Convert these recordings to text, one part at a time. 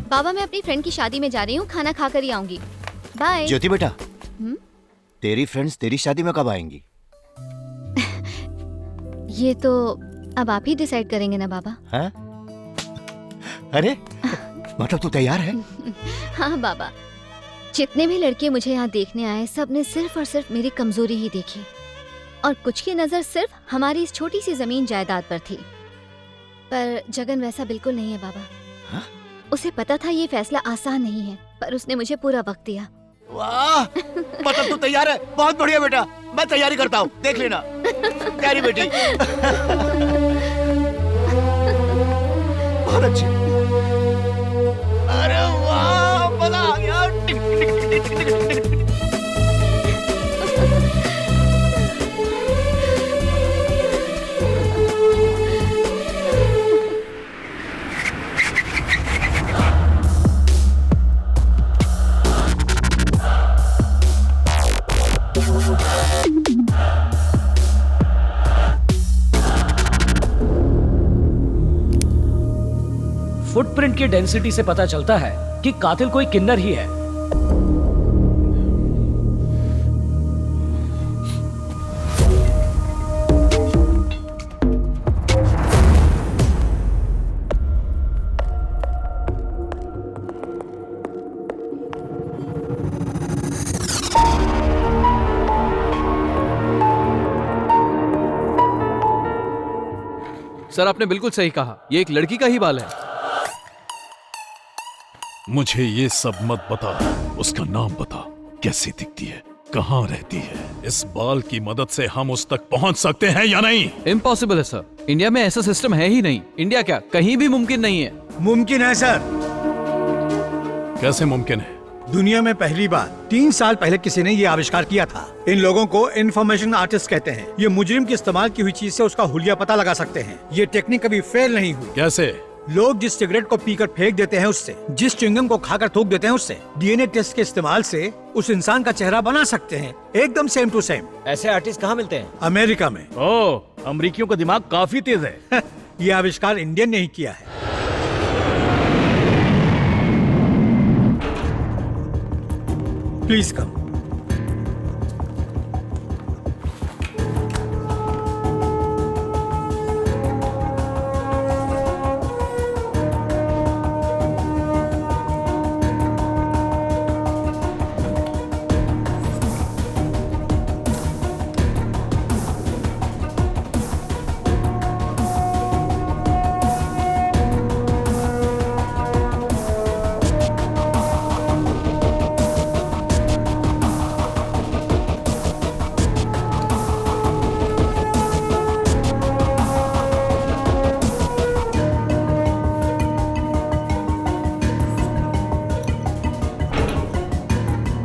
बाबा मैं अपनी फ्रेंड की शादी में जा रही हूँ, खाना खा कर ही आऊंगी। बाय। ज्योति बेटा, तेरी फ्रेंड्स तेरी शादी में कब आएंगी? ये तो अब आप ही डिसाइड करेंगे ना बाबा। हाँ? अरे मतलब तू तैयार है? हाँ बाबा, जितने भी लड़के मुझे यहाँ देखने आए सब ने सिर्फ और सिर्फ मेरी कमजोरी ही देखी, और कुछ की नजर सिर्फ हमारी इस छोटी सी जमीन जायदाद पर थी। पर जगन वैसा बिल्कुल नहीं है बाबा। हाँ? उसे पता था ये फैसला आसान नहीं है, पर उसने मुझे पूरा वक्त दिया। वाह, मतलब तू तैयार है? बहुत बढ़िया बेटा, मैं तैयारी करता हूँ, देख लेना। प्यारी बेटी। बहुत अच्छी। अरे वाह, मजा आ गया। फुटप्रिंट की डेंसिटी से पता चलता है कि कातिल कोई किन्नर ही है। सर आपने बिल्कुल सही कहा, ये एक लड़की का ही बाल है। मुझे ये सब मत बता, उसका नाम बता, कैसी दिखती है, कहाँ रहती है। इस बाल की मदद से हम उस तक पहुंच सकते हैं या नहीं? इम्पॉसिबल है सर, इंडिया में ऐसा सिस्टम है ही नहीं। इंडिया क्या, कहीं भी मुमकिन नहीं है। मुमकिन है सर। कैसे मुमकिन है? दुनिया में पहली बार 3 साल पहले किसी ने ये आविष्कार किया था। इन लोगों को इन्फॉर्मेशन आर्टिस्ट कहते हैं। ये मुजरिम की इस्तेमाल की हुई चीज से उसका हुलिया पता लगा सकते हैं। ये टेक्निक कभी फेल नहीं हुई। कैसे? लोग जिस सिगरेट को पीकर फेंक देते हैं उससे, जिस च्युइंगम को खाकर थूक देते हैं उससे, डीएनए टेस्ट के इस्तेमाल से उस इंसान का चेहरा बना सकते हैं, एकदम सेम टू सेम। ऐसे आर्टिस्ट कहाँ मिलते हैं? अमेरिका में। ओह, अमरीकियों का दिमाग काफी तेज है। ये आविष्कार इंडियन ने ही किया है। Please come.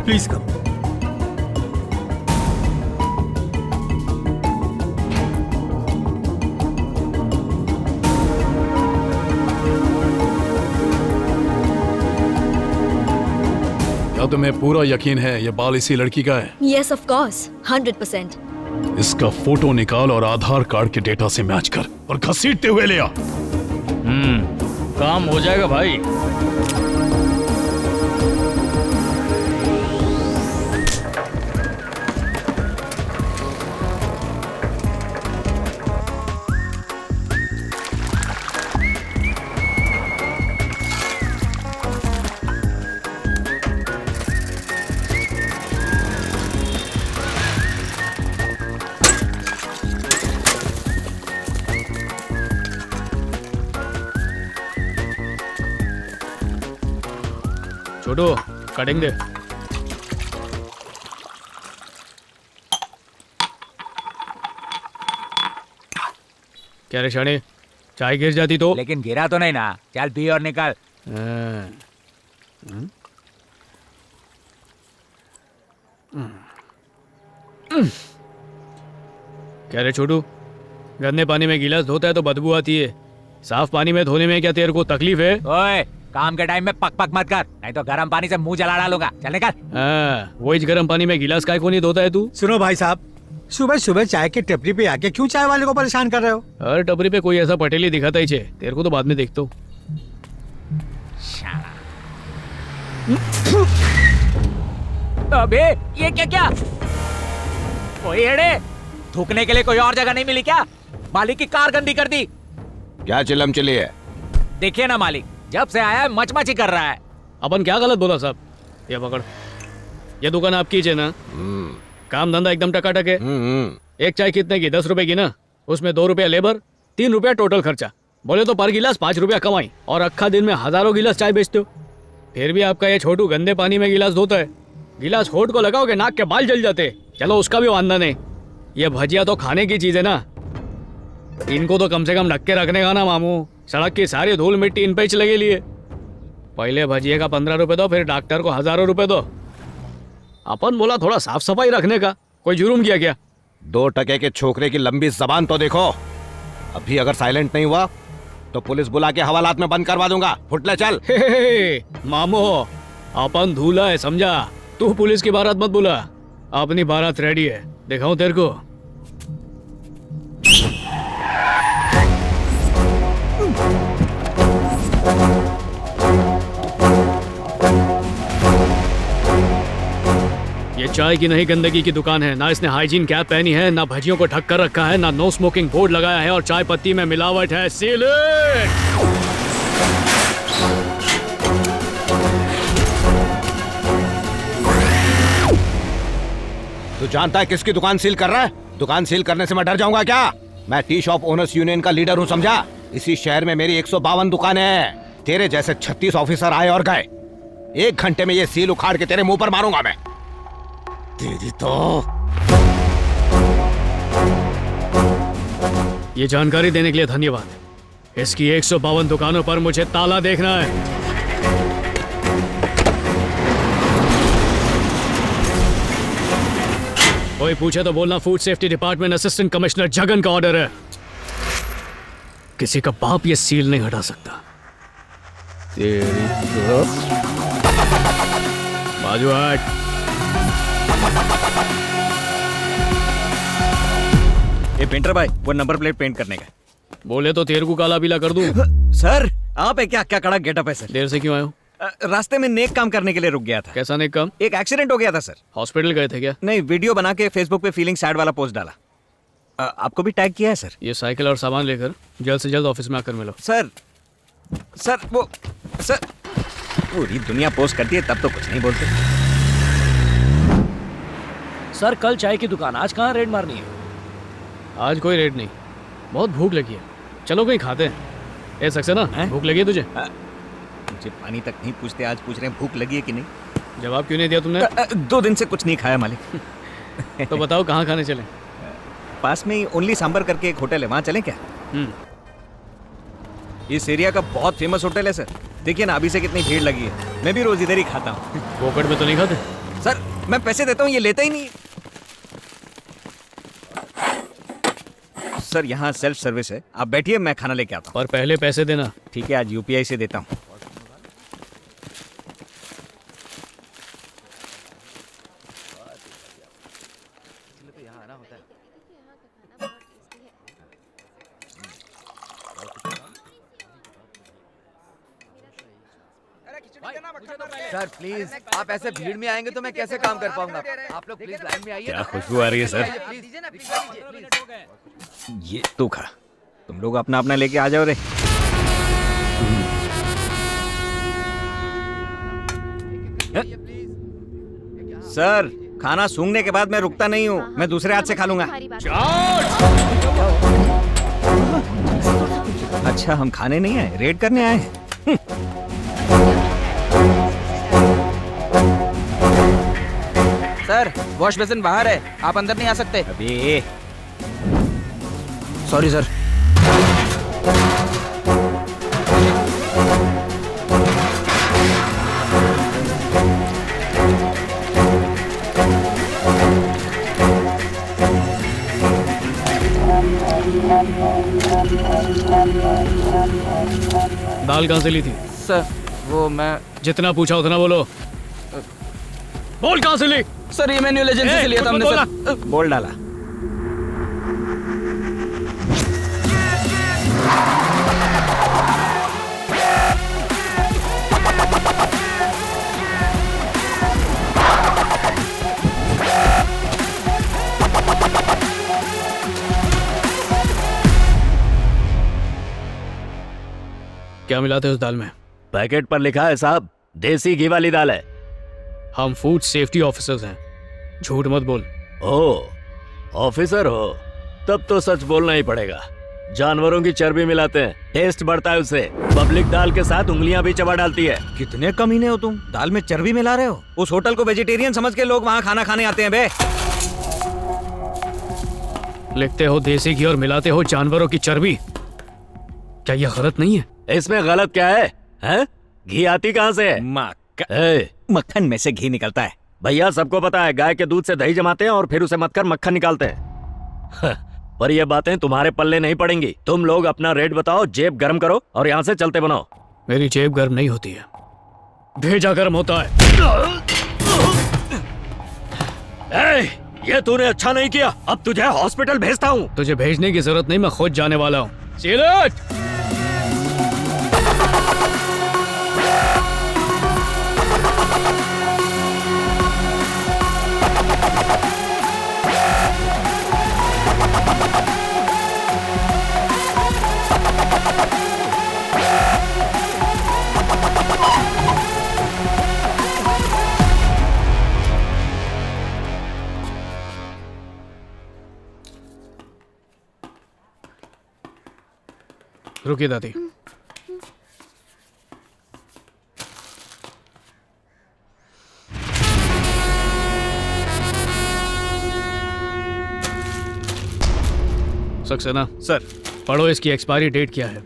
Please come. क्या तुम्हें पूरा यकीन है ये बाल इसी लड़की का है? Yes of course, 100%। इसका फोटो निकाल और आधार कार्ड के डेटा से मैच कर और घसीटते हुए ले आ। काम हो जाएगा भाई। छोटू, कटिंग दे। क्या रे शाणे, चाय गिर जाती तो? लेकिन गिरा तो नहीं ना। चल पी और निकल। क्या रे छोटू, गंदे पानी में गिलास धोता है तो बदबू आती है, साफ पानी में धोने में क्या तेरे को तकलीफ है? ओए, काम के टाइम में पक पक मत कर, नहीं तो गर्म पानी से मुंह जला डालूंगा। चल निकल। वही गर्म पानी में गिलास काय को नहीं धोता है तू? सुनो भाई साहब, सुबह सुबह चाय की टपरी पे आके क्यों चाय वाले को परेशान कर रहे हो? हर टपरी पे कोई ऐसा पटेली दिखाता ही छे, तेरे को तो बाद में देखता हूँ। अबे ये क्या क्या? कोई एड़े थूकने के लिए कोई और जगह नहीं मिली क्या? मालिक की कार गंदी कर दी। क्या चिल्लम चिल्ली है? देखिए ना मालिक, जब से आया है मच ही कर रहा है। अपन क्या गलत बोला साहब? ये पकड़, ये दुकान आपकी है ना? काम धंधा एकदम टकाटक है। एक चाय कितने की? 10 रुपए की ना? उसमें 2 रुपया लेबर, 3 रुपया टोटल खर्चा। बोले तो पर गिलास 5 रुपया कमाई, और अक्खा दिन में हजारों गिलास चाय बेचते हो। फिर भी आपका ये छोटू गंदे पानी में गिलास धोता है। गिलास होठ को लगाओगे नाक के बाल जल जाते। चलो उसका भी वांदा नहीं, ये भजिया तो खाने की चीज है ना, इनको तो कम से कम ढक के रखने का ना मामू। सड़क की सारी धूल मिट्टी इन पे ही लगे लिए। पहले भजिए का 15 रुपए दो, फिर डॉक्टर को हजारों रुपए दो। अपन बोला थोड़ा साफ सफाई रखने का, कोई जुर्म किया क्या? 2 टके के छोकरे की लंबी जबान तो देखो। अभी अगर साइलेंट नहीं हुआ तो पुलिस बुला के हवालात में बंद करवा दूंगा। फुटले चल। हे, मामो अपन धूला है समझा। तू पुलिस की बारात मत बुला, अपनी बारात रेडी है, दिखाऊं तेरे को। ये चाय की नहीं गंदगी की दुकान है। ना इसने हाइजीन कैप पहनी है, ना भजियों को ढक कर रखा है, ना नो स्मोकिंग बोर्ड लगाया है, और चाय पत्ती में मिलावट है। Seal it! तू जानता है किसकी दुकान सील कर रहा है? दुकान सील करने से मैं डर जाऊंगा क्या? मैं टी शॉप ओनर्स यूनियन का लीडर हूँ समझा। इसी शहर में मेरी 152 दुकानें हैं। तेरे जैसे 36 ऑफिसर आए और गए। 1 घंटे में ये सील उखाड़ के तेरे मुंह पर मारूंगा मैं। तेरी तो ये जानकारी देने के लिए धन्यवाद। इसकी 152 दुकानों पर मुझे ताला देखना है। कोई पूछे तो बोलना food safety department assistant commissioner Jagan का ऑर्डर है। किसी का बाप ये सील नहीं हटा सकता। तेरी तो बाजू हट। ये पेंटर भाई, वो नंबर प्लेट पेंट करने का। बोले तो तेरे को काला पीला कर दूं। सर आप है क्या? क्या कड़ा गेटअप है सर? देर से क्यों आए हो? रास्ते में नेक काम करने के लिए रुक गया था। कैसा नेक काम? एक एक्सीडेंट हो गया था सर। हॉस्पिटल गए थे क्या? नहीं, वीडियो बना के फेसबुक पे फीलिंग सैड वाला पोस्ट डाला। आपको भी टैग किया है सर। ये साइकिल और सामान लेकर जल्द से जल्द ऑफिस में आकर मिलो। सर वो सर पूरी दुनिया पोस्ट करती है तब तो कुछ नहीं बोलते। सर कल चाय की दुकान, आज कहाँ रेड मारनी है? आज कोई रेट नहीं, बहुत भूख लगी है, चलो कहीं खाते हैं। ए सक्सेना, भूख लगी है तुझे? मुझे पानी तक नहीं पूछते, आज पूछ रहे हैं भूख लगी है कि नहीं। जवाब क्यों नहीं दिया तुमने? 2 दिन से कुछ नहीं खाया मालिक। तो बताओ कहाँ खाने चले? पास में ही ओनली सांबर करके एक होटल है, वहाँ चलें क्या? इस एरिया का बहुत फेमस होटल है सर। देखिए ना अभी से कितनी भीड़ लगी है। मैं भी रोज इधर ही खाता हूँ। पोकट में तो नहीं खाते? सर मैं पैसे देता हूँ, ये लेता ही नहीं। सर यहाँ सेल्फ सर्विस है, आप बैठिए मैं खाना लेके आता हूँ। और पहले पैसे देना। ठीक है, आज यूपीआई से देता हूँ। सर प्लीज, आप ऐसे भीड़ में आएंगे तो मैं कैसे काम कर पाऊंगा? आप लोग प्लीज लाइन में आइए। क्या खुशबू आ रही है सर। ये तू खा, तुम लोग अपना अपना लेके आ जाओ रे। सर खाना सूंघने के बाद मैं रुकता नहीं हूँ, मैं दूसरे हाथ से खा लूंगा। अच्छा हम खाने नहीं आए, रेड करने आए हैं। सर वॉश बेसिन बाहर है, आप अंदर नहीं आ सकते। अबे सॉरी सर। दाल कहाँ से ली थी? सर वो मैं जितना पूछा उतना बोलो। बोल कहाँ से ली? सर इमैन्युअल एजेंसी से लिया था हमने सर। बोल डाला। क्या मिलाते हैं उस दाल में? पैकेट पर लिखा है साहब, देसी घी वाली दाल है। हम फूड सेफ्टी ऑफिसर्स हैं, झूठ मत बोल। ओ, ऑफिसर हो तब तो सच बोलना ही पड़ेगा। जानवरों की चर्बी मिलाते हैं, टेस्ट बढ़ता है उससे। पब्लिक दाल के साथ उंगलियां भी चबा डालती है। कितने कमीने हो तुम, दाल में चर्बी मिला रहे हो? उस होटल को वेजिटेरियन समझ के लोग वहाँ खाना खाने आते हैं बे। लिखते हो देसी घी और मिलाते हो जानवरों की चर्बी, क्या यह गलत नहीं है? इसमें गलत क्या है? हैं? घी आती कहाँ से है? मक्खन में से घी निकलता है भैया, सबको पता है। गाय के दूध से दही जमाते हैं और फिर उसे मथकर मक्खन निकालते हैं। पर ये बातें तुम्हारे पल्ले नहीं पड़ेंगी। तुम लोग अपना रेट बताओ, जेब गर्म करो और यहाँ से चलते बनाओ। मेरी जेब गर्म नहीं होती है, भेजा गर्म होता है। ये तूने अच्छा नहीं किया, अब तुझे हॉस्पिटल भेजता हूँ। तुझे भेजने की जरूरत नहीं, मैं खुद जाने वाला हूँ। सिलट! रुकिए दादी। सक्सेना सर। पढ़ो, इसकी एक्सपायरी डेट क्या है?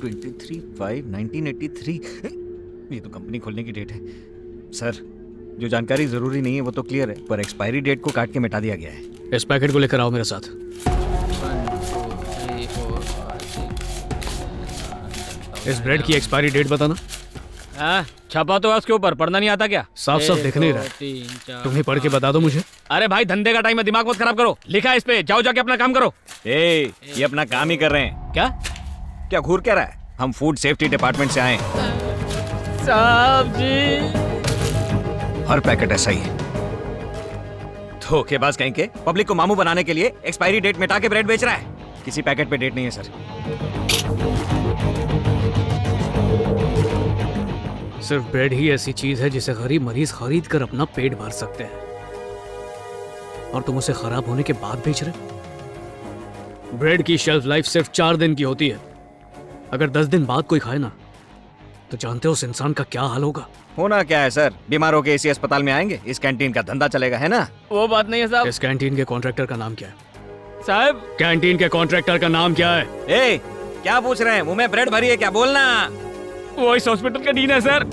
23/5/1983। ये तो कंपनी खोलने की डेट है सर। जो जानकारी जरूरी नहीं है वो तो क्लियर है, पर एक्सपायरी डेट को काट के मिटा दिया गया है। इस पैकेट को लेकर आओ मेरे साथ। इस ब्रेड की एक्सपायरी डेट बताना। छपा तो है उसके ऊपर, पढ़ना नहीं आता क्या? साफ साफ दिख नहीं रहा, तुम ही पढ़ के बता दो मुझे। अरे भाई, धंधे का टाइम है, दिमाग मत खराब करो। लिखा है इस पे, जाओ जाके अपना काम करो। ये अपना काम ही कर रहे हैं। क्या घूर क्या रहा है? हम फूड सेफ्टी डिपार्टमेंट से आए हैं। साहब जी, हर पैकेट ऐसा ही है। धोखेबाज कहीं के, पब्लिक को मामू बनाने के लिए एक्सपायरी डेट मिटा के ब्रेड बेच रहा है। किसी पैकेट पे डेट नहीं है सर। सिर्फ ब्रेड ही ऐसी चीज है जिसे गरीब मरीज खरीद कर अपना पेट भर सकते हैं, और तुम उसे खराब होने के बाद बेच रहे। ब्रेड की शेल्फ लाइफ सिर्फ 4 दिन की होती है। अगर 10 दिन बाद कोई खाए ना, तो जानते हो उस इंसान का क्या हाल होगा? होना क्या है सर, बीमार होके इसी अस्पताल में आएंगे, इस कैंटीन का धंधा चलेगा, है ना? वो बात नहीं है साहब। इस कैंटीन के कॉन्ट्रैक्टर का नाम क्या है? साहब, कैंटीन के कॉन्ट्रैक्टर का नाम क्या है? ए, क्या पूछ रहे हैं? मुंह में ब्रेड भरी है क्या? बोलना। वो इस हॉस्पिटल का डीन है सर।